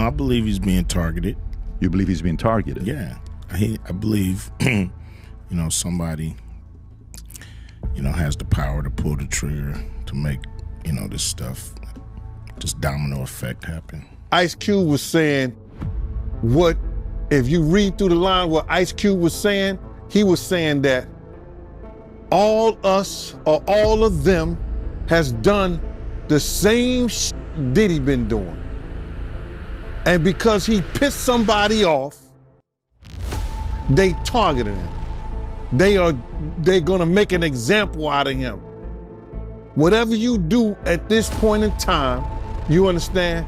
I believe he's being targeted. You believe he's being targeted? Yeah. I believe, somebody, has the power to pull the trigger to make, this stuff, this domino effect happen. Ice Cube was saying if you read through the line what Ice Cube was saying, he was saying that all us or all of them has done the same Diddy been doing. And because he pissed somebody off, they targeted him. They're gonna make an example out of him. Whatever you do at this point in time, you understand,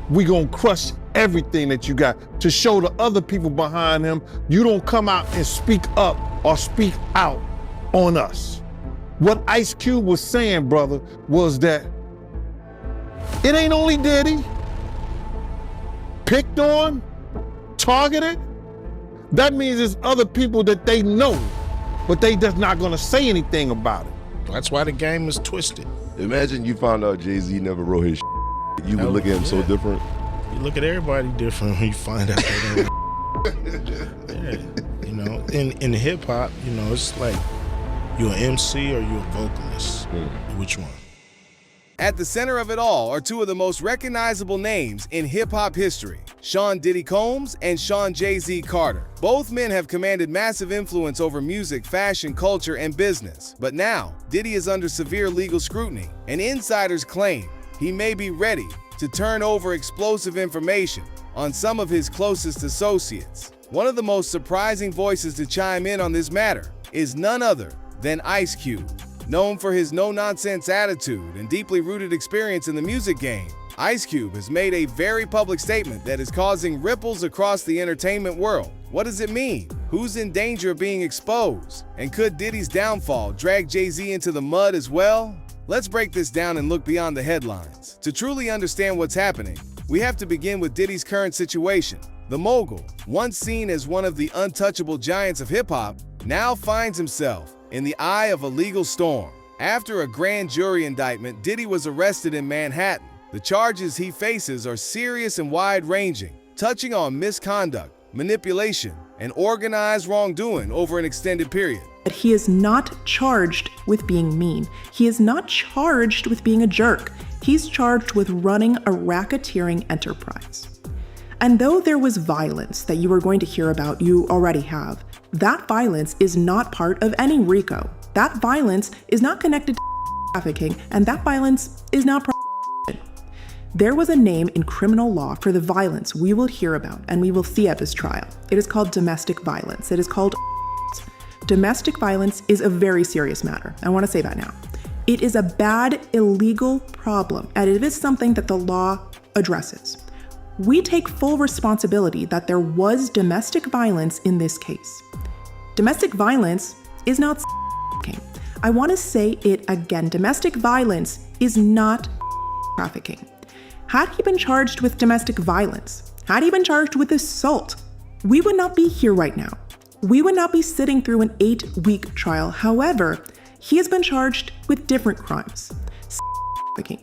we gonna crush everything that you got to show the other people behind him you don't come out and speak up or speak out on us. What Ice Cube was saying, brother, was that it ain't only Diddy. Picked on, targeted, that means there's other people that they know, but they just not gonna say anything about it. That's why the game is twisted. Imagine you found out Jay-Z never wrote his you would look at him so different. You look at everybody different when you find out that in hip hop, it's like you're an MC or you're a vocalist. Which one? At the center of it all are two of the most recognizable names in hip-hop history, Shawn Diddy Combs and Shawn Jay-Z Carter. Both men have commanded massive influence over music, fashion, culture, and business. But now, Diddy is under severe legal scrutiny, and insiders claim he may be ready to turn over explosive information on some of his closest associates. One of the most surprising voices to chime in on this matter is none other than Ice Cube. Known for his no-nonsense attitude and deeply rooted experience in the music game, Ice Cube has made a very public statement that is causing ripples across the entertainment world. What does it mean? Who's in danger of being exposed? And could Diddy's downfall drag Jay-Z into the mud as well? Let's break this down and look beyond the headlines. To truly understand what's happening, we have to begin with Diddy's current situation. The mogul, once seen as one of the untouchable giants of hip-hop, now finds himself in the eye of a legal storm. After a grand jury indictment, Diddy was arrested in Manhattan. The charges he faces are serious and wide-ranging, touching on misconduct, manipulation, and organized wrongdoing over an extended period. But he is not charged with being mean. He is not charged with being a jerk. He's charged with running a racketeering enterprise. And though there was violence that you were going to hear about, you already have, that violence is not part of any RICO. That violence is not connected to trafficking, and that violence is not prostitution. There was a name in criminal law for the violence we will hear about and we will see at this trial. It is called domestic violence. It is called domestic violence is a very serious matter. I want to say that now. It is a bad, illegal problem, and it is something that the law addresses. We take full responsibility that there was domestic violence in this case. Domestic violence is not trafficking. I want to say it again. Domestic violence is not trafficking. Had he been charged with domestic violence, had he been charged with assault, we would not be here right now. We would not be sitting through an 8-week trial. However, he has been charged with different crimes. Trafficking,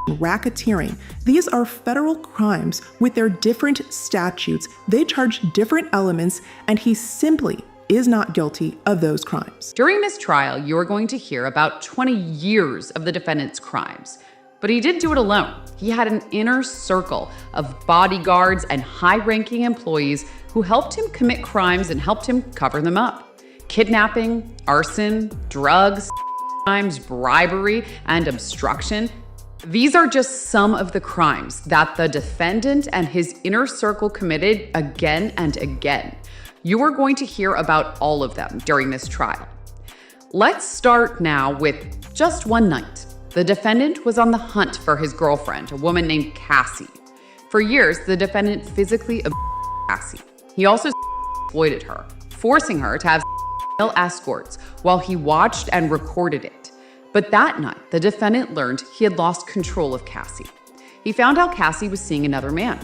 racketeering. These are federal crimes with their different statutes. They charge different elements, and he simply is not guilty of those crimes. During this trial, you're going to hear about 20 years of the defendant's crimes. But he didn't do it alone. He had an inner circle of bodyguards and high-ranking employees who helped him commit crimes and helped him cover them up. Kidnapping, arson, drugs, crimes, bribery, and obstruction. These are just some of the crimes that the defendant and his inner circle committed again and again. You are going to hear about all of them during this trial. Let's start now with just one night. The defendant was on the hunt for his girlfriend, a woman named Cassie. For years, the defendant physically abused Cassie. He also exploited her, forcing her to have male escorts while he watched and recorded it. But that night, the defendant learned he had lost control of Cassie. He found out Cassie was seeing another man.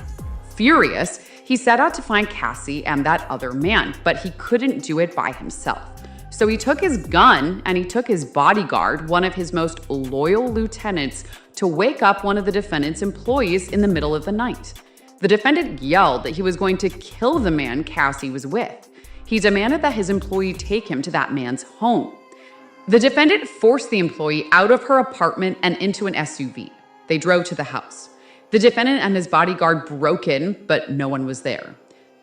Furious, he set out to find Cassie and that other man, but he couldn't do it by himself. So he took his gun and he took his bodyguard, one of his most loyal lieutenants, to wake up one of the defendant's employees in the middle of the night. The defendant yelled that he was going to kill the man Cassie was with. He demanded that his employee take him to that man's home. The defendant forced the employee out of her apartment and into an SUV. They drove to the house. The defendant and his bodyguard broke in, but no one was there.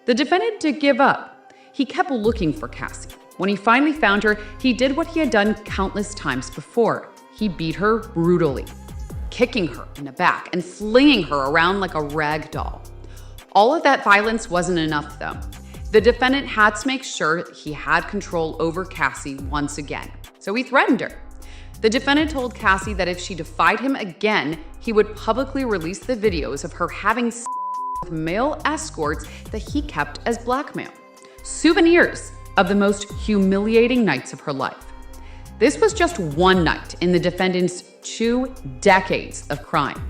The defendant did give up. He kept looking for Cassie. When he finally found her, he did what he had done countless times before. He beat her brutally, kicking her in the back and flinging her around like a rag doll. All of that violence wasn't enough, though. The defendant had to make sure he had control over Cassie once again, so he threatened her. The defendant told Cassie that if she defied him again, he would publicly release the videos of her having sex with male escorts that he kept as blackmail. Souvenirs of the most humiliating nights of her life. This was just one night in the defendant's 2 decades of crime.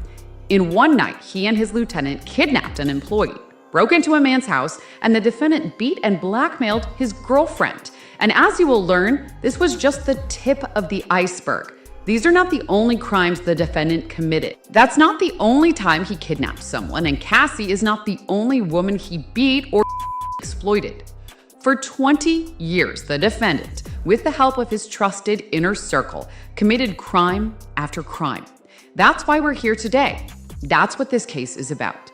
In one night, he and his lieutenant kidnapped an employee, broke into a man's house, and the defendant beat and blackmailed his girlfriend. And as you will learn, this was just the tip of the iceberg. These are not the only crimes the defendant committed. That's not the only time he kidnapped someone, and Cassie is not the only woman he beat or exploited. For 20 years, the defendant, with the help of his trusted inner circle, committed crime after crime. That's why we're here today. That's what this case is about.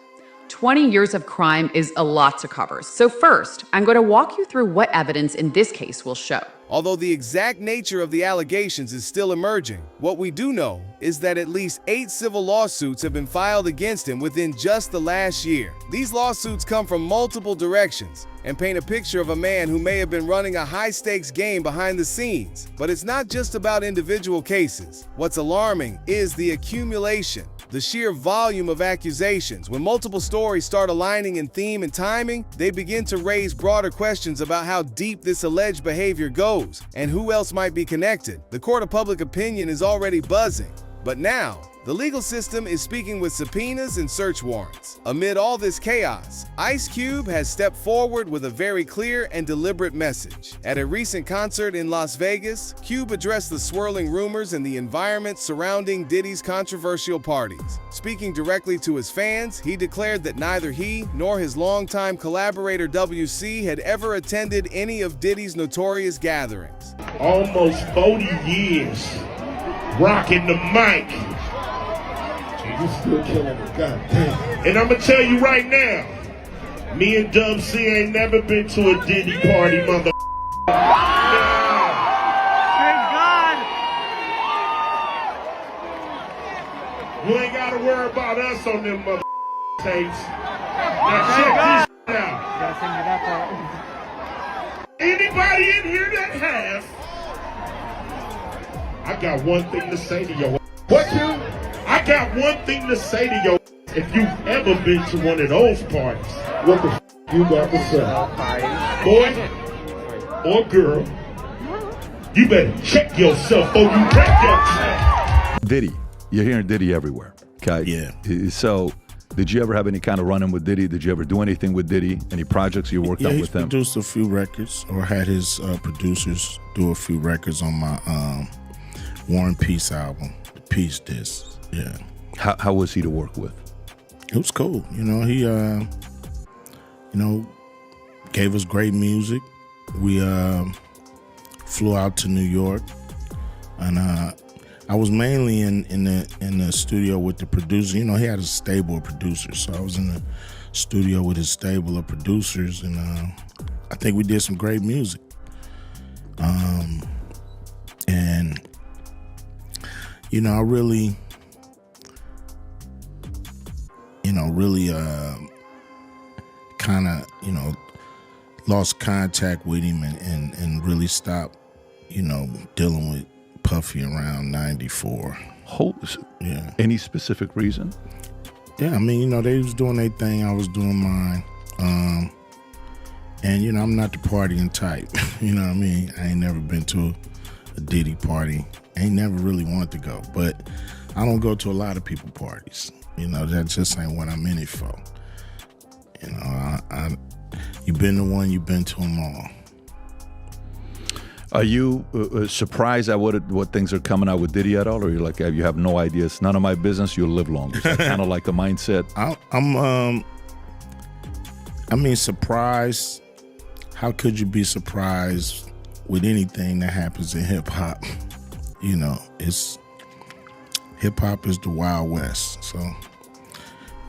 20 years of crime is a lot to cover. So first, I'm going to walk you through what evidence in this case will show. Although the exact nature of the allegations is still emerging, what we do know is that at least 8 civil lawsuits have been filed against him within just the last year. These lawsuits come from multiple directions and paint a picture of a man who may have been running a high-stakes game behind the scenes. But it's not just about individual cases. What's alarming is the accumulation, the sheer volume of accusations. When multiple stories start aligning in theme and timing, they begin to raise broader questions about how deep this alleged behavior goes and who else might be connected. The court of public opinion is already buzzing. But now, the legal system is speaking with subpoenas and search warrants. Amid all this chaos, Ice Cube has stepped forward with a very clear and deliberate message. At a recent concert in Las Vegas, Cube addressed the swirling rumors and the environment surrounding Diddy's controversial parties. Speaking directly to his fans, he declared that neither he nor his longtime collaborator WC had ever attended any of Diddy's notorious gatherings. Almost 40 years rocking the mic. You still killing it, goddamn. And I'm gonna tell you right now, me and Dub C ain't never been to a Diddy party, mother. Thank God. You ain't gotta worry about us on them mother tapes. Now check this out. Anybody in here that has, I got one thing to say to your. What you? I got one thing to say to your. If you've ever been to one of those parties, what the you got to say? Boy or girl, you better check yourself or you wreck yourself. Diddy, you're hearing Diddy everywhere. Okay. Yeah. So, did you ever have any kind of run-in with Diddy? Did you ever do anything with Diddy? Any projects you worked on with him? He produced a few records, or had his producers do a few records on my War and Peace album, the Peace Disc. Yeah. How was he to work with? It was cool. You know, he gave us great music. We flew out to New York, and I was mainly in the studio with the producer. You know, he had a stable of producers, so I was in the studio with his stable of producers, and I think we did some great music. And you know, I really kind of, lost contact with him and really stopped, dealing with Puffy around 94. Yeah. Any specific reason? Yeah, I mean, they was doing their thing, I was doing mine. And, I'm not the partying type. You know what I mean? I ain't never been to a Diddy party. I ain't never really wanted to go. But I don't go to a lot of people parties. That just ain't what I'm in it for. You've been to one, you've been to them all. Are you surprised at what things are coming out with Diddy at all? Or you're like, you have no idea, it's none of my business, you'll live longer? Is that kind of like the mindset? I'm I mean, surprise. How could you be surprised with anything that happens in hip hop? You know, hip hop is the Wild West. So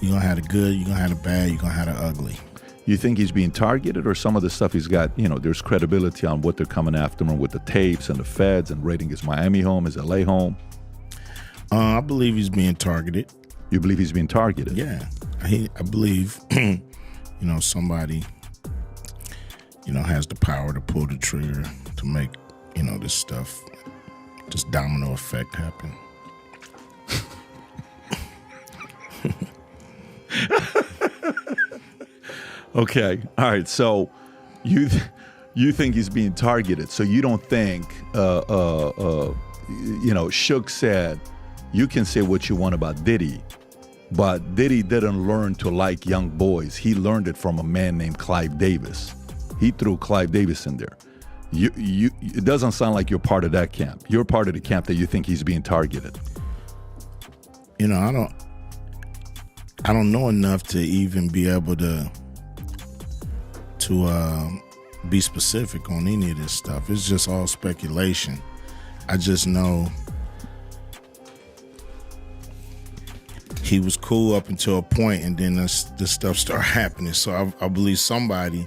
you're gonna have the good, you're gonna have the bad, you're gonna have the ugly. You think he's being targeted, or some of the stuff he's got, you know, there's credibility on what they're coming after him with the tapes and the feds and raiding his Miami home, his LA home? I believe he's being targeted. You believe he's being targeted? Yeah. I believe, you know, somebody, you know, has the power to pull the trigger to make, you know, this stuff, this domino effect happen. Okay. All right. So you think he's being targeted. So you don't think, you know, Shook said, you can say what you want about Diddy, but Diddy didn't learn to like young boys. He learned it from a man named Clive Davis. He threw Clive Davis in there. It doesn't sound like you're part of that camp. You're part of the camp that you think he's being targeted. You know, I don't know enough to even be able to be specific on any of this stuff. It's just all speculation. I just know he was cool up until a point, and then this stuff started happening. So I believe somebody,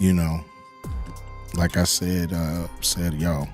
you know, like I said, yo,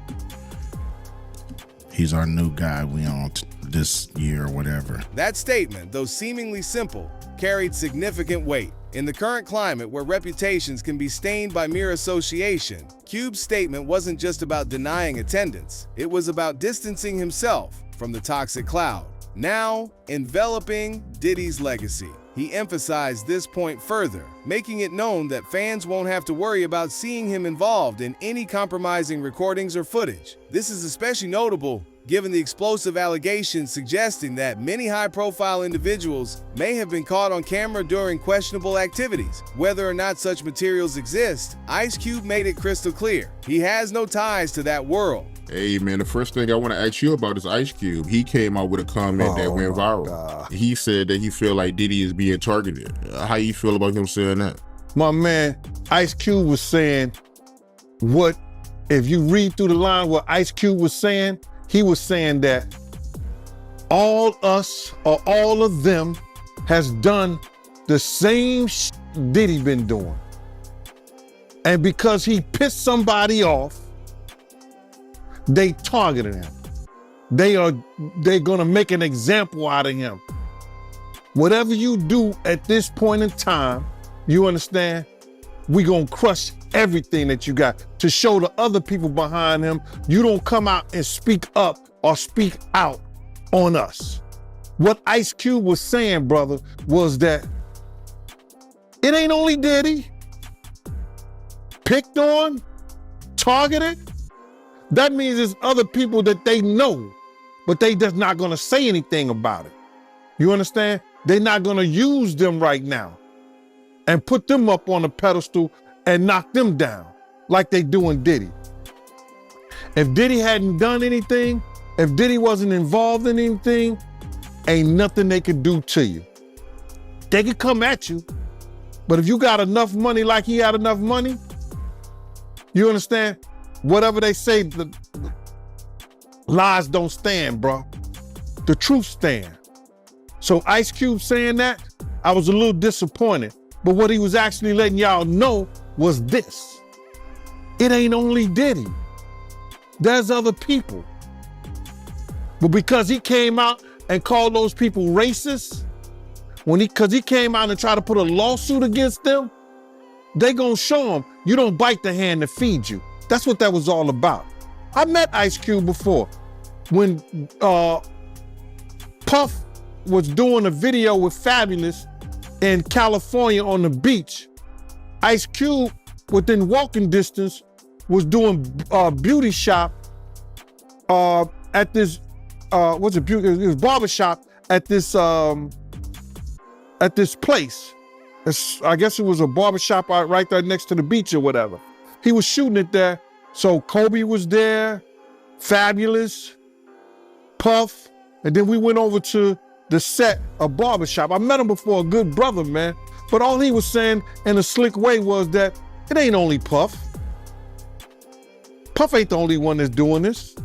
he's our new guy. We on this year or whatever. That statement, though seemingly simple, carried significant weight. In the current climate where reputations can be stained by mere association, Cube's statement wasn't just about denying attendance. It was about distancing himself from the toxic cloud. Now, enveloping Diddy's legacy. He emphasized this point further, making it known that fans won't have to worry about seeing him involved in any compromising recordings or footage. This is especially notable given the explosive allegations suggesting that many high-profile individuals may have been caught on camera during questionable activities. Whether or not such materials exist, Ice Cube made it crystal clear. He has no ties to that world. Hey man, the first thing I want to ask you about is Ice Cube. He came out with a comment that went viral. God. He said that he feel like Diddy is being targeted. How you feel about him saying that? My man, Ice Cube was saying if you read through the line what Ice Cube was saying, he was saying that all us or all of them has done the same Diddy been doing. And because he pissed somebody off, they targeted him. They're gonna make an example out of him. Whatever you do at this point in time, you understand, we gonna crush everything that you got to show the other people behind him. You don't come out and speak up or speak out on us. What Ice Cube was saying, brother, was that it ain't only Diddy. Picked on, targeted. That means there's other people that they know, but they just not gonna say anything about it. You understand? They're not gonna use them right now and put them up on a pedestal and knock them down like they doing Diddy. If Diddy hadn't done anything, if Diddy wasn't involved in anything, ain't nothing they could do to you. They could come at you, but if you got enough money like he had enough money, you understand? Whatever they say, the lies don't stand, bro. The truth stand. So Ice Cube saying that, I was a little disappointed. But what he was actually letting y'all know was this. It ain't only Diddy. There's other people. But because he came out and called those people racist, because he came out and tried to put a lawsuit against them, they gonna show him you don't bite the hand that feeds you. That's what that was all about. I met Ice Cube before. When Puff was doing a video with Fabulous in California on the beach, Ice Cube, within walking distance, was doing a beauty shop at this, it was barbershop at this place. I guess it was a barbershop right there next to the beach or whatever. He was shooting it there. So Kobe was there, Fabulous, Puff, and then we went over to the set of barbershop. I met him before, a good brother, man. But all he was saying in a slick way was that it ain't only Puff. Puff ain't the only one that's doing this.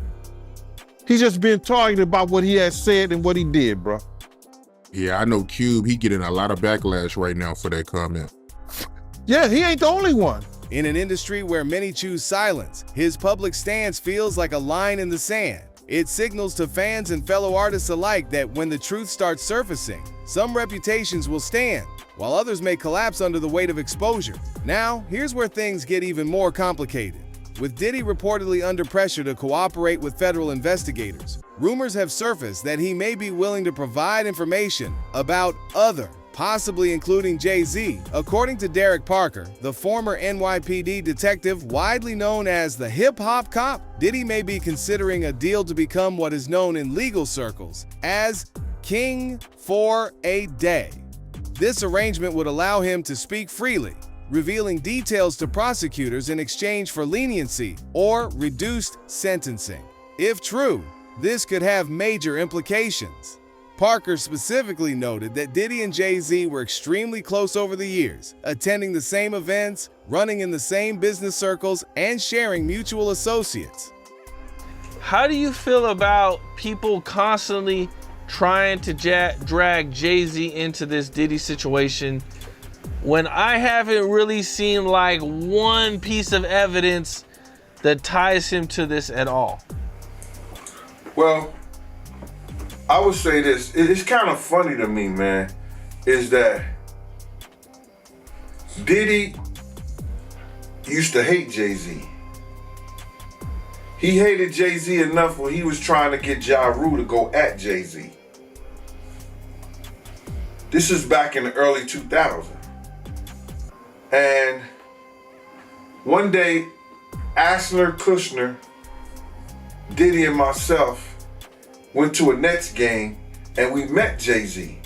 He's just being targeted about what he has said and what he did, bro. Yeah, I know Cube, he getting a lot of backlash right now for that comment. Yeah, he ain't the only one. In an industry where many choose silence, his public stance feels like a line in the sand. It signals to fans and fellow artists alike that when the truth starts surfacing, some reputations will stand, while others may collapse under the weight of exposure. Now, here's where things get even more complicated. With Diddy reportedly under pressure to cooperate with federal investigators, rumors have surfaced that he may be willing to provide information about other, possibly including Jay-Z. According to Derek Parker, the former NYPD detective widely known as the hip-hop cop, Diddy may be considering a deal to become what is known in legal circles as King for a Day. This arrangement would allow him to speak freely, revealing details to prosecutors in exchange for leniency or reduced sentencing. If true, this could have major implications. Parker specifically noted that Diddy and Jay-Z were extremely close over the years, attending the same events, running in the same business circles, and sharing mutual associates. How do you feel about people constantly trying to drag Jay-Z into this Diddy situation when I haven't really seen like one piece of evidence that ties him to this at all? Well, I would say this. It's kind of funny to me, man, is that Diddy used to hate Jay-Z. He hated Jay-Z enough when he was trying to get Ja Rule to go at Jay-Z. This is back in the early 2000s. And one day, Asler, Kushner, Diddy, and myself went to a Nets game and we met Jay-Z.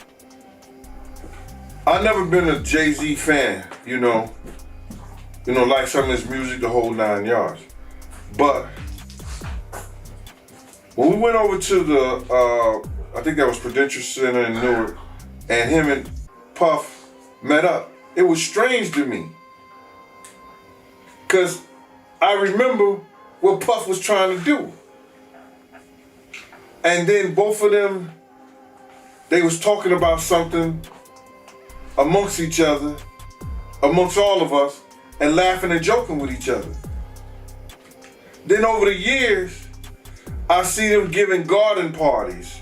I've never been a Jay-Z fan, you know, like some of his music, the whole 9 yards. But when we went over to the, I think that was Prudential Center in Newark, and him and Puff met up, it was strange to me. Because I remember what Puff was trying to do. And then both of them, they was talking about something amongst each other, amongst all of us, and laughing and joking with each other. Then over the years, I see them giving garden parties.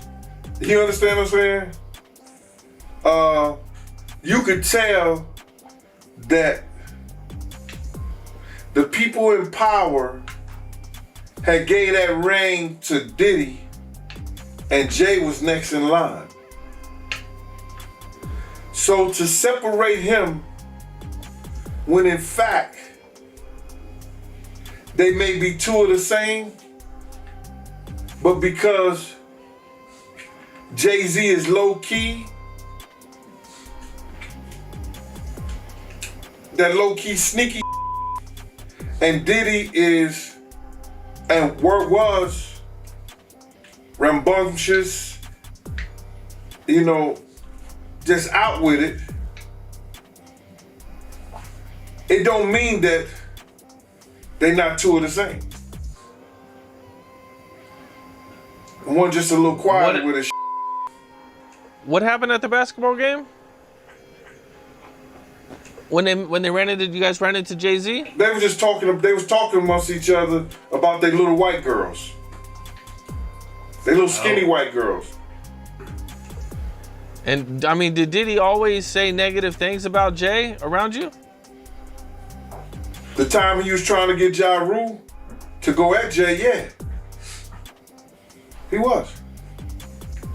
You understand what I'm saying? You could tell that the people in power had gave that reign to Diddy, and Jay was next in line. So to separate him, when in fact, they may be two of the same, but because Jay-Z is low-key, that low-key sneaky, and Diddy is, and was, rambunctious, just out with it. It don't mean that they not two of the same. One just a little quiet with his. What happened at the basketball game? When they ran into, you guys ran into Jay-Z? They were just talking. They was talking amongst each other about their little white girls. They little skinny white girls. And I mean, did Diddy always say negative things about Jay around you? The time he was trying to get Ja Rule to go at Jay, yeah. He was.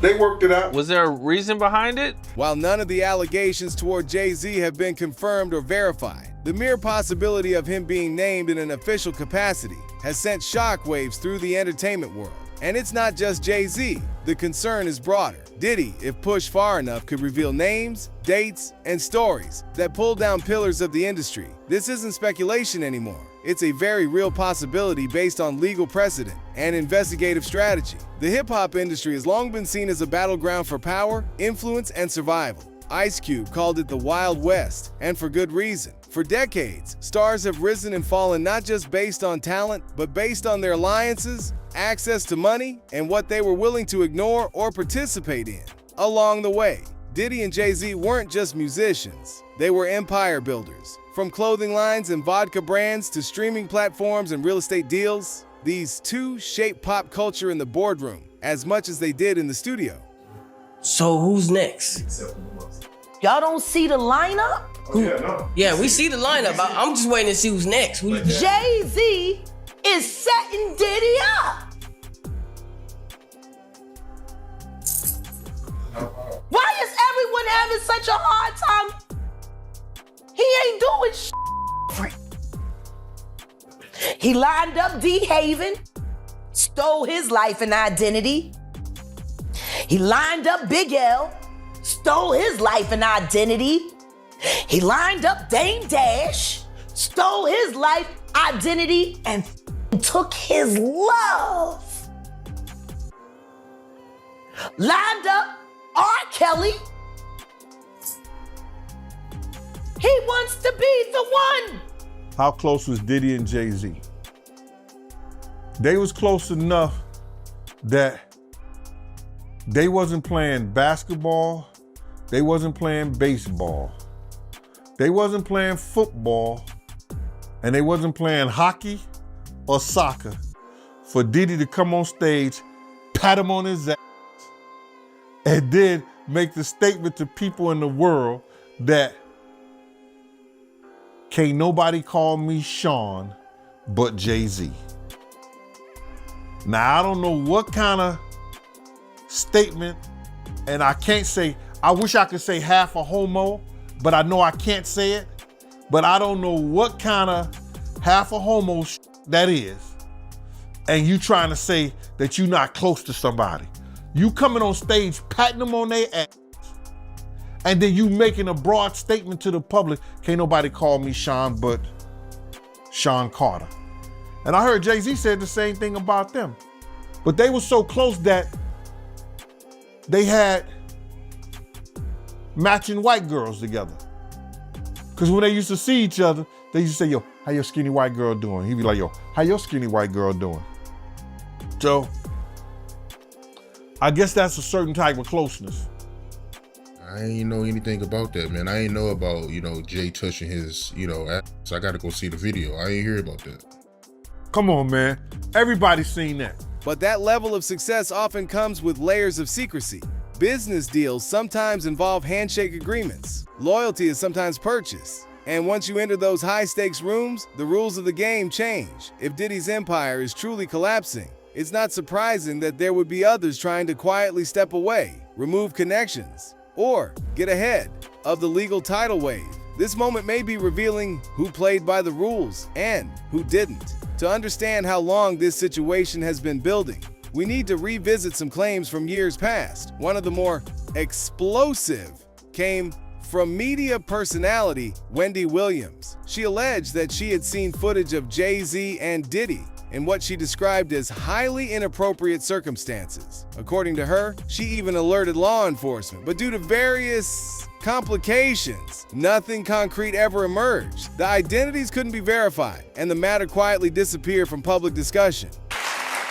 They worked it out. Was there a reason behind it? While none of the allegations toward Jay-Z have been confirmed or verified, the mere possibility of him being named in an official capacity has sent shockwaves through the entertainment world. And it's not just Jay-Z. The concern is broader. Diddy, if pushed far enough, could reveal names, dates, and stories that pull down pillars of the industry. This isn't speculation anymore. It's a very real possibility based on legal precedent and investigative strategy. The hip-hop industry has long been seen as a battleground for power, influence, and survival. Ice Cube called it the Wild West, and for good reason. For decades, stars have risen and fallen not just based on talent, but based on their alliances, access to money, and what they were willing to ignore or participate in. Along the way, Diddy and Jay-Z weren't just musicians, they were empire builders. From clothing lines and vodka brands to streaming platforms and real estate deals, these two shaped pop culture in the boardroom as much as they did in the studio. So who's next? Y'all don't see the lineup? Yeah, we see the lineup. I'm just waiting to see who's next. Jay-Z is setting Diddy up. Why is everyone having such a hard time? He ain't doing shit. He lined up D. Haven, stole his life and identity. He lined up Big L, stole his life and identity. He lined up Dame Dash, stole his life, identity, and took his love. Lined up R. Kelly. He wants to be the one. How close was Diddy and Jay-Z? They was close enough that they wasn't playing basketball, they wasn't playing baseball, they wasn't playing football, and they wasn't playing hockey or soccer for Diddy to come on stage, pat him on his ass, and then make the statement to people in the world that can't nobody call me Shawn but Jay-Z. Now, I don't know what kind of statement, and I can't say, I wish I could say half a homo, but I know I can't say it, but I don't know what kind of half a homo that is, and you trying to say that you're not close to somebody. You coming on stage, patting them on their ass, and then you making a broad statement to the public, can't nobody call me Shawn but Shawn Carter. And I heard Jay-Z said the same thing about them. But they were so close that they had matching white girls together. Because when they used to see each other, they used to say, yo, how your skinny white girl doing? He'd be like, yo, how your skinny white girl doing? So, I guess that's a certain type of closeness. I ain't know anything about that, man. I ain't know about, Jay touching his, ass. I gotta go see the video. I ain't hear about that. Come on, man. Everybody's seen that. But that level of success often comes with layers of secrecy. Business deals sometimes involve handshake agreements. Loyalty is sometimes purchased. And once you enter those high-stakes rooms, the rules of the game change. If Diddy's empire is truly collapsing, it's not surprising that there would be others trying to quietly step away, remove connections, or get ahead of the legal tidal wave. This moment may be revealing who played by the rules and who didn't. To understand how long this situation has been building, we need to revisit some claims from years past. One of the more explosive came from media personality Wendy Williams. She alleged that she had seen footage of Jay-Z and Diddy in what she described as highly inappropriate circumstances. According to her, she even alerted law enforcement, but due to various complications, nothing concrete ever emerged. The identities couldn't be verified, and the matter quietly disappeared from public discussion.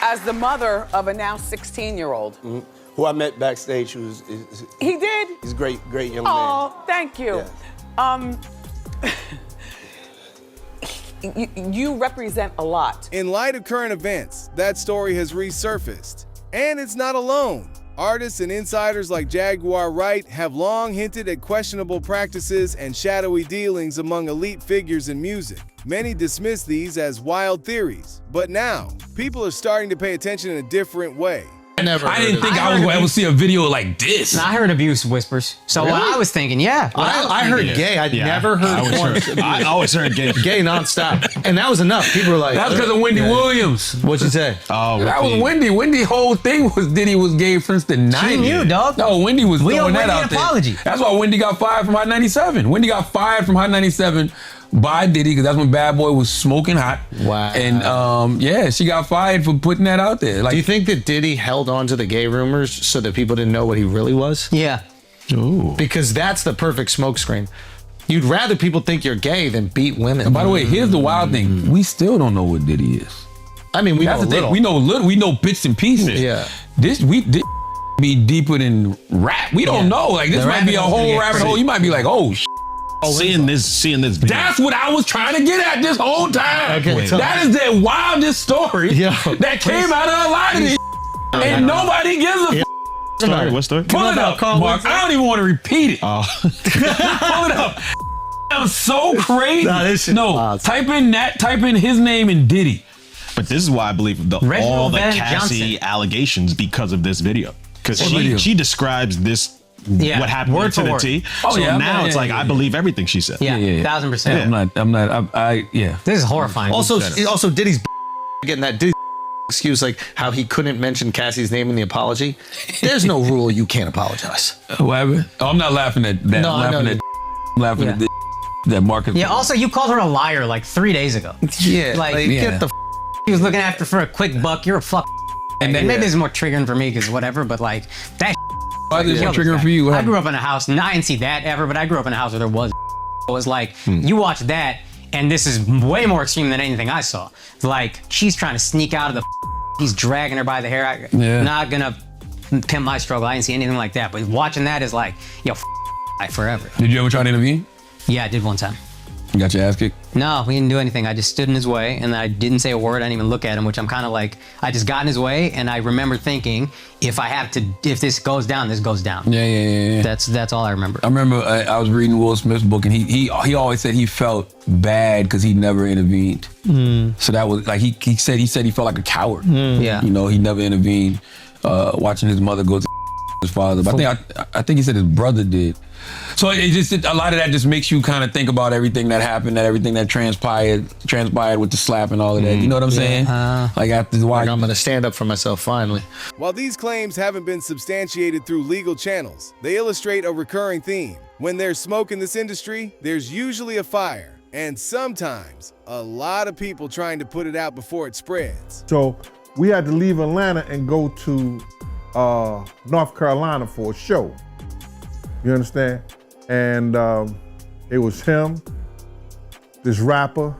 As the mother of a now 16-year-old. Who I met backstage, He did? He's a great young man. Oh, thank you. Yeah. You represent a lot. In light of current events, that story has resurfaced. And it's not alone. Artists and insiders like Jaguar Wright have long hinted at questionable practices and shadowy dealings among elite figures in music. Many dismiss these as wild theories, but now, people are starting to pay attention in a different way. I didn't think I was going to ever see a video like this. I heard abuse whispers. So Really? I was thinking, yeah. I heard gay. I'd never heard porn. I always heard gay. Gay nonstop. And that was enough. People were like, That's because of Wendy Williams. What'd you say? Oh, that was Wendy. Wendy's whole thing was Diddy was gay since the 90s. She knew, dog. No, Wendy was We throwing owe that Wendy out an there. apology. That's why Wendy got fired from Hot 97. Wendy got fired from Hot 97 by Diddy because that's when Bad Boy was smoking hot. Wow. And yeah, she got fired for putting that out there. Like, do you think that Diddy held on to the gay rumors so that people didn't know what he really was? Yeah. Ooh. Because that's the perfect smokescreen. You'd rather people think you're gay than beat women. And by the way, here's the wild thing. We still don't know what Diddy is. I mean, we know a little. We know little. We know bits and pieces. Yeah. This be deeper than rap. We don't know. Like this might be a whole rabbit hole. You might be like, oh, seeing this video. That's what I was trying to get at this whole time. Okay, that is the wildest story that came out of a lot of this. And nobody gives a Sorry, what story? Pull it up, Mark. I don't even want to repeat it. Pull it up. That was so crazy. Type in his name and Diddy. But this is why I believe all the Cassie allegations because of this video. Because she describes this what happened word to the word. T. So now it's like I believe everything she said. Yeah, 1000%. I'm not. This is horrifying. Also, Diddy's getting that Diddy excuse, like how he couldn't mention Cassie's name in the apology. There's no rule you can't apologize. What happened? Oh, I'm not laughing at that. No, I'm laughing at that Marcus. Yeah, also, you called her a liar like 3 days ago. Yeah, get the he was looking after for a quick buck. You're a fuck. And then maybe it's more triggering for me because whatever, but like that. Why is it more triggering for you? I grew up in a house, and I didn't see that ever, but I grew up in a house where there was. It was like, you watch that, and this is way more extreme than anything I saw. Like, she's trying to sneak out of the. He's dragging her by the hair. Not gonna pimp my struggle. I didn't see anything like that. But watching that is like, yo, forever. Did you ever try to intervene? Yeah, I did one time. You got your ass kicked? No, we didn't do anything. I just stood in his way and I didn't say a word. I didn't even look at him, which I'm kind of like, I just got in his way and I remember thinking, if this goes down, this goes down. Yeah. That's all I remember. I remember I was reading Will Smith's book and he always said he felt bad because he never intervened. So that was like, he said he felt like a coward. Yeah. You know, he never intervened, watching his mother go to his father. But I think he said his brother did. So a lot of that just makes you kind of think about everything that happened, everything that transpired with the slap and all of that. You know what I'm saying? Like after the while, I'm gonna stand up for myself finally. While these claims haven't been substantiated through legal channels, they illustrate a recurring theme. When there's smoke in this industry, there's usually a fire, and sometimes a lot of people trying to put it out before it spreads. So we had to leave Atlanta and go to North Carolina for a show. You understand? And it was him, this rapper,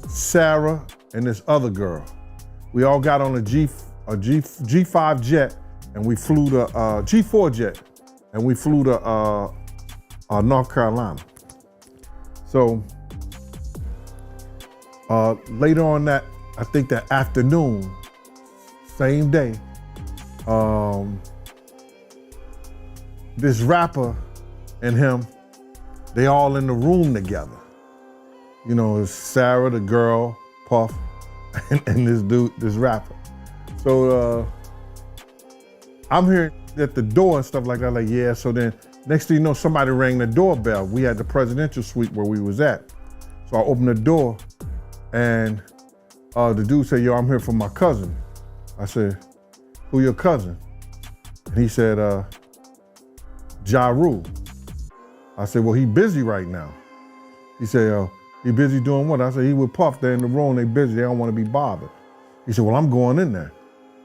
Sarah, and this other girl. We all got on a G5 jet, and we flew to G4 jet, and we flew to North Carolina. So later on that, I think that afternoon, same day, this rapper and him, they all in the room together. You know, it's Sarah, the girl, Puff, and this dude, this rapper. So I'm here at the door and stuff like that, like, yeah, so then next thing you know, somebody rang the doorbell. We had the presidential suite where we was at. So I opened the door and the dude said, yo, I'm here for my cousin. I said, who your cousin? And he said, Ja Rule. I said, well, he busy right now. He said, he busy doing what? I said, he with Puff, they're in the room, they busy, they don't want to be bothered. He said, well, I'm going in there.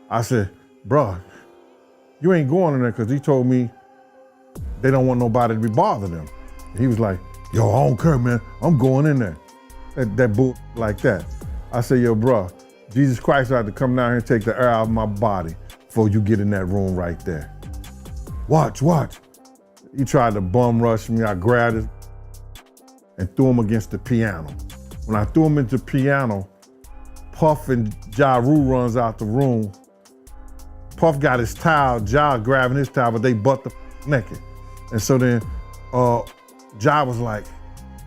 I said, bruh, you ain't going in there because he told me they don't want nobody to be bothering them. He was like, yo, I don't care, man, I'm going in there. That bull like that. I said, yo, bruh, Jesus Christ had to come down here and take the air out of my body before you get in that room right there. Watch. He tried to bum rush me. I grabbed it and threw him against the piano. When I threw him into the piano, Puff and Ja Rule runs out the room. Puff got his towel, Ja grabbing his towel, but they butt the naked. And so then Ja was like,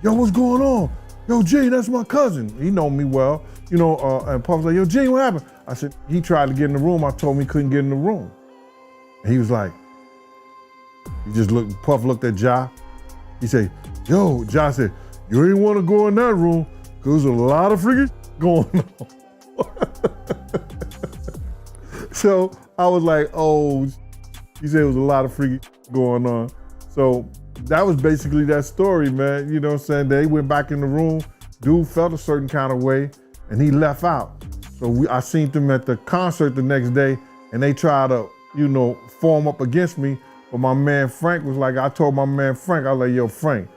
yo, what's going on? Yo, G, that's my cousin. He know me well, you know, and Puff was like, yo, G, what happened? I said, he tried to get in the room. I told him he couldn't get in the room. And he was like, he just looked, Puff looked at Ja. He said, yo, Ja said, you ain't want to go in that room because there's a lot of freaking going on. So I was like, oh, he said it was a lot of freaking going on. So that was basically that story, man. You know what I'm saying? They went back in the room, dude felt a certain kind of way, and he left out. So I seen them at the concert the next day, and they tried to, you know, form up against me. But my man Frank was like, I told my man Frank, I was like, yo, Frank,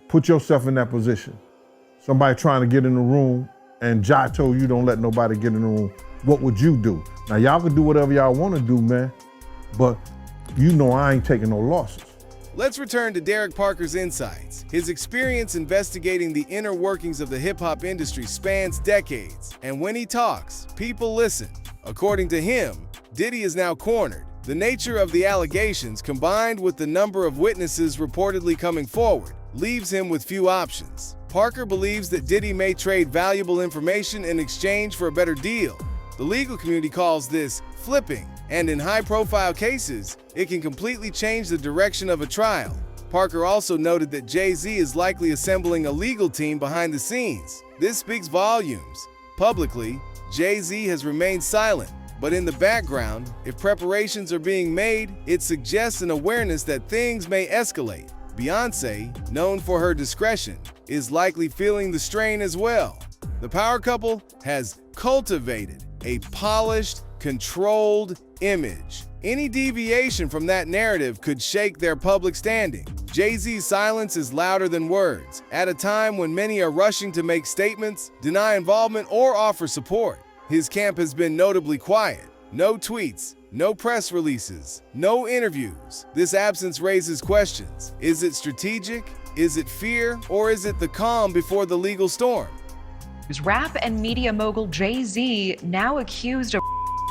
put yourself in that position. Somebody trying to get in the room and Jai told you don't let nobody get in the room. What would you do? Now y'all can do whatever y'all want to do, man, but you know I ain't taking no losses. Let's return to Derek Parker's insights. His experience investigating the inner workings of the hip-hop industry spans decades, and when he talks, people listen. According to him, Diddy is now cornered. The nature of the allegations, combined with the number of witnesses reportedly coming forward, leaves him with few options. Parker believes that Diddy may trade valuable information in exchange for a better deal. The legal community calls this flipping, and in high-profile cases, it can completely change the direction of a trial. Parker also noted that Jay-Z is likely assembling a legal team behind the scenes. This speaks volumes. Publicly, Jay-Z has remained silent, but in the background, if preparations are being made, it suggests an awareness that things may escalate. Beyoncé, known for her discretion, is likely feeling the strain as well. The power couple has cultivated a polished, controlled image. Any deviation from that narrative could shake their public standing. Jay-Z's silence is louder than words, at a time when many are rushing to make statements, deny involvement, or offer support. His camp has been notably quiet. No tweets, no press releases, no interviews. This absence raises questions. Is it strategic? Is it fear? Or is it the calm before the legal storm? Rap and media mogul Jay-Z now accused of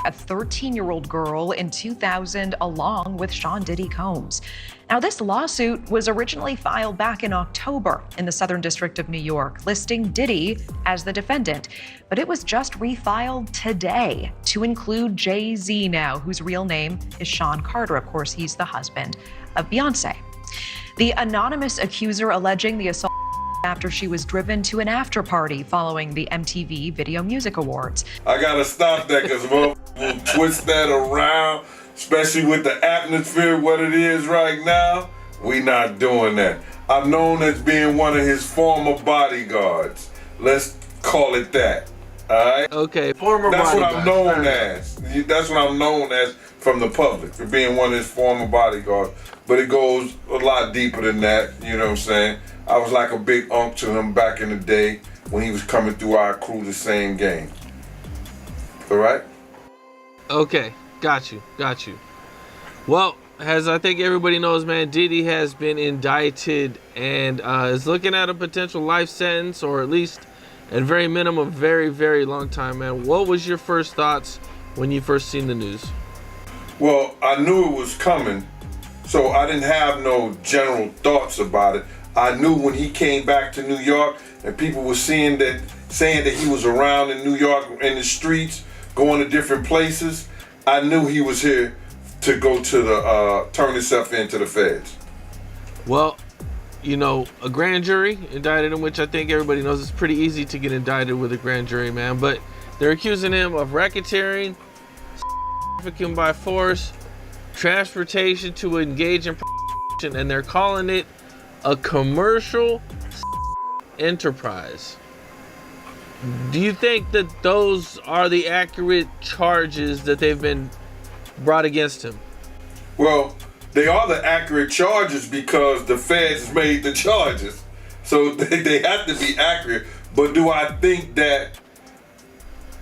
a 13-year-old girl in 2000 along with Shawn Diddy Combs. Now, this lawsuit was originally filed back in October in the Southern District of New York, listing Diddy as the defendant. But it was just refiled today to include Jay-Z now, whose real name is Shawn Carter. Of course, he's the husband of Beyoncé. The anonymous accuser alleging the assault after she was driven to an after party following the MTV Video Music Awards. I gotta stop that because we'll twist that around, especially with the atmosphere, what it is right now. We not doing that. I'm known as being one of his former bodyguards. Let's call it that. All right? Okay, former That's bodyguard. what I'm known as. That's what I'm known as from the public, for being one of his former bodyguards. But it goes a lot deeper than that, you know what I'm saying? I was like a big unk to him back in the day when he was coming through our crew the same game. All right? Okay, got you. Well, as I think everybody knows, man, Diddy has been indicted and is looking at a potential life sentence, or at least at very minimum, very, very long time, man. What was your first thoughts when you first seen the news? Well, I knew it was coming, so I didn't have no general thoughts about it. I knew when he came back to New York and people were saying that he was around in New York in the streets, going to different places, I knew he was here to go to the turn himself into the feds. Well, you know, a grand jury indicted him, which I think everybody knows it's pretty easy to get indicted with a grand jury, man. But they're accusing him of racketeering, trafficking by force, transportation to engage in prostitution, and they're calling it a commercial enterprise. Do you think that those are the accurate charges that they've been brought against him? Well, they are the accurate charges because the feds made the charges. So they have to be accurate. But do I think that,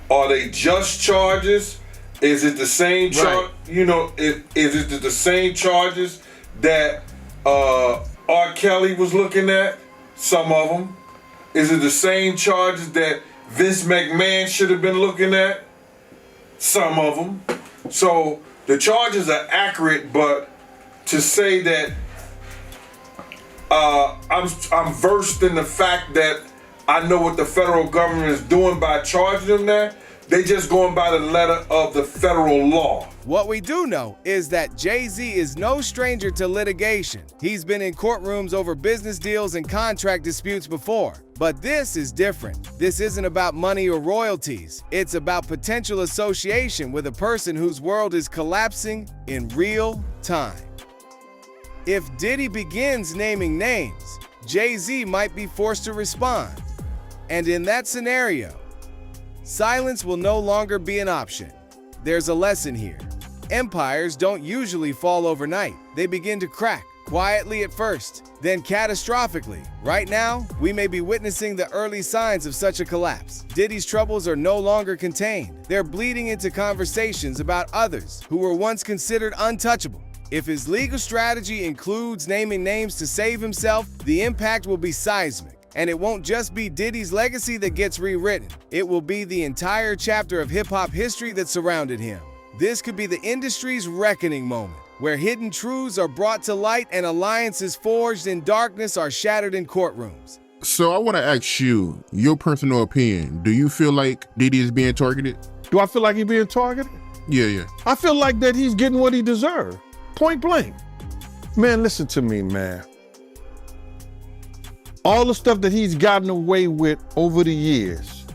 are they just charges? Is it the same charge? Right. You know, is it the same charges that R. Kelly was looking at? Some of them. Is it the same charges that Vince McMahon should have been looking at? Some of them. So the charges are accurate, but to say that I'm versed in the fact that I know what the federal government is doing by charging them that, they just going by the letter of the federal law. What we do know is that Jay-Z is no stranger to litigation. He's been in courtrooms over business deals and contract disputes before. But this is different. This isn't about money or royalties. It's about potential association with a person whose world is collapsing in real time. If Diddy begins naming names, Jay-Z might be forced to respond. And in that scenario, silence will no longer be an option. There's a lesson here. Empires don't usually fall overnight. They begin to crack, quietly at first, then catastrophically. Right now, we may be witnessing the early signs of such a collapse. Diddy's troubles are no longer contained. They're bleeding into conversations about others who were once considered untouchable. If his legal strategy includes naming names to save himself, the impact will be seismic. And it won't just be Diddy's legacy that gets rewritten. It will be the entire chapter of hip-hop history that surrounded him. This could be the industry's reckoning moment, where hidden truths are brought to light and alliances forged in darkness are shattered in courtrooms. So I want to ask you, your personal opinion, do you feel like Diddy is being targeted? Do I feel like he's being targeted? Yeah. I feel like that he's getting what he deserved. Point blank. Man, listen to me, man. All the stuff that he's gotten away with over the years,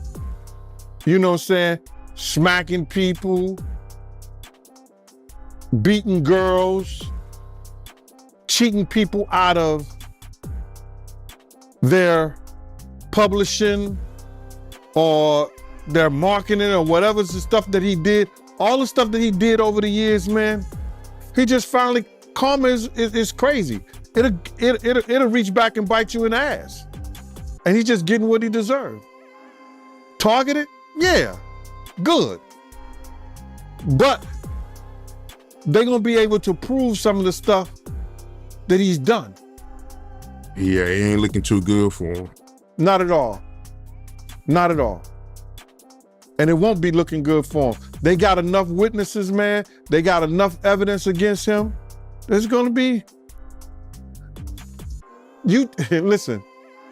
you know what I'm saying? Smacking people, beating girls, cheating people out of their publishing or their marketing or whatever's the stuff that he did. All the stuff that he did over the years, man, he just finally, karma is crazy. It'll reach back and bite you in the ass. And he's just getting what he deserved. Targeted? Yeah, good. But they're gonna be able to prove some of the stuff that he's done. Yeah, it ain't looking too good for him. Not at all. Not at all. And it won't be looking good for him. They got enough witnesses, man. They got enough evidence against him. There's gonna be, listen,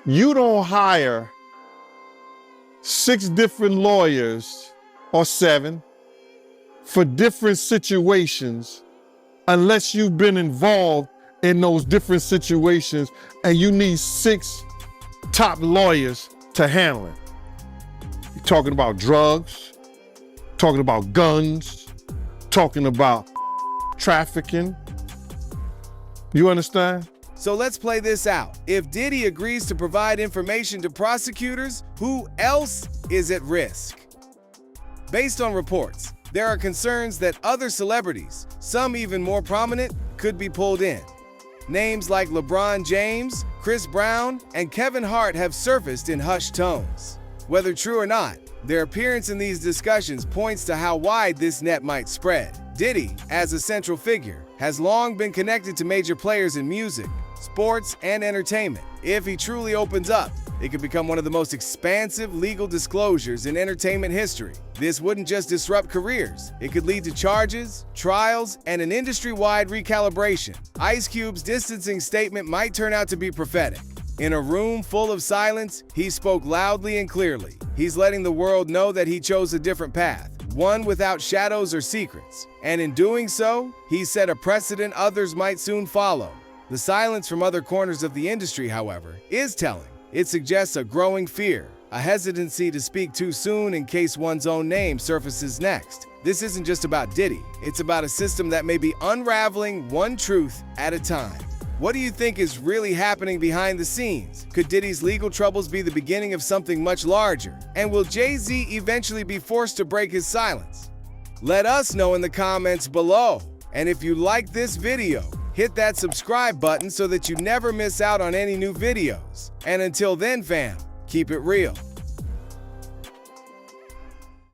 you don't hire 6 different lawyers or 7 for different situations unless you've been involved in those different situations and you need 6 top lawyers to handle it. You're talking about drugs, talking about guns, talking about trafficking. You understand? So let's play this out. If Diddy agrees to provide information to prosecutors, who else is at risk? Based on reports, there are concerns that other celebrities, some even more prominent, could be pulled in. Names like LeBron James, Chris Brown, and Kevin Hart have surfaced in hushed tones. Whether true or not, their appearance in these discussions points to how wide this net might spread. Diddy, as a central figure, has long been connected to major players in music, sports, and entertainment. If he truly opens up, it could become one of the most expansive legal disclosures in entertainment history. This wouldn't just disrupt careers. It could lead to charges, trials, and an industry-wide recalibration. Ice Cube's distancing statement might turn out to be prophetic. In a room full of silence, he spoke loudly and clearly. He's letting the world know that he chose a different path, one without shadows or secrets. And in doing so, he set a precedent others might soon follow. The silence from other corners of the industry, however, is telling. It suggests a growing fear, a hesitancy to speak too soon in case one's own name surfaces next. This isn't just about Diddy, it's about a system that may be unraveling one truth at a time. What do you think is really happening behind the scenes? Could Diddy's legal troubles be the beginning of something much larger? And will Jay-Z eventually be forced to break his silence? Let us know in the comments below. And if you like this video, hit that subscribe button so that you never miss out on any new videos. And until then, fam, keep it real.